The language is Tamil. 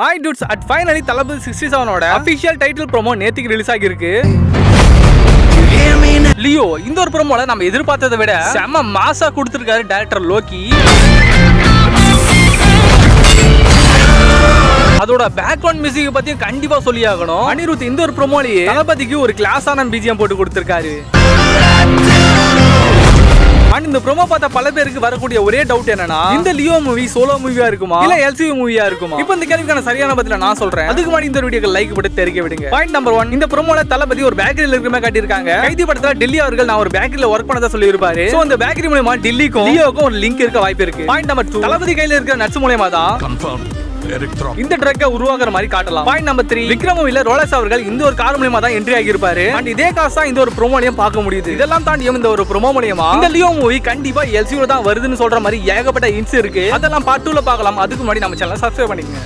Hi dudes, at finally Thalapathy 67ஓட அஃபிஷியல் டைட்டில் ப்ரோமோ நேத்திக்கு ரிலீஸ் ஆகிருக்கு. லியோ இந்த ஒரு ப்ரோமோல நம்ம எதிர்பார்த்ததை விட செம மாசா கொடுத்திருக்காரு டைரக்டர் லோக்கி. அதோட பேக்ரவுண்ட் மியூசிக் பத்தியும் கண்டிப்பா சொல்லி ஆகணும். அனிருத் இந்த ஒரு ப்ரோமோலயே தளபதிக்கு ஒரு கிளாஸான பிஜிஎம் போட்டு கொடுத்திருக்காரு. இந்த ப்ரோமோ பார்த்த பல பேருக்கு வரக்கூடிய ஒரே டவுட் என்னன்னா, இந்த லியோ மூவி சோலோ மூவியா இருக்குமா இல்ல எல்சியூ மூவியா இருக்குமா? இப்போ இந்த கேள்விக்கான சரியான பதில நான் சொல்றேன். அதுக்கு முன்னாடி இந்த வீடியோக்கு லைக் போட்டு தெரிவிக்க விடுங்க. பாயிண்ட் நம்பர் 1, இந்த ப்ரோமோல தளபதி ஒரு பேக்கரியில இருக்கிற மாதிரி காட்டியிருக்காங்க. கைதி படத்துல டெல்லி அவர்கள் நான் ஒரு பேக்கரியில ஒர்க் பண்ணதா சொல்லி இருப்பாரு. சோ அந்த பேக்கரி மூலமா டெல்லிக்கும் லியோக்கும் ஒரு லிங்க் இருக்க வாய்ப்பு இருக்கு. பாயிண்ட் நம்பர் 2, தளபதி கையில இருக்கிற நட்ஸ் மூலமா தான் இந்த ட்ரக்க உருவாக்குற மாதிரி காட்டலாம். பாயிண்ட் நம்பர் 3, விக்ரம் மூவில ரோலக்ஸ் அவர்கள் இந்த ஒரு கார் மூலமா தான் என்ட்ரி ஆகி இருப்பாரு. அண்ட் இதே காசு தான் இந்த ஒரு ப்ரோமோலயும் பார்க்க முடியுது. இதெல்லாம் தாண்டியும் இந்த ஒரு ப்ரோமோ மூலமா இந்த லியோ மூவி கண்டிப்பா எல்சியூல தான் வருதுன்னு சொல்ற மாதிரி ஏகப்பட்ட இன்ஸ் இருக்கு. அதெல்லாம் பார்ட் 2ல பார்க்கலாம். அதுக்கு முன்னாடி நம்ம சேனலை சப்ஸ்கிரைப் பண்ணிக்கங்க.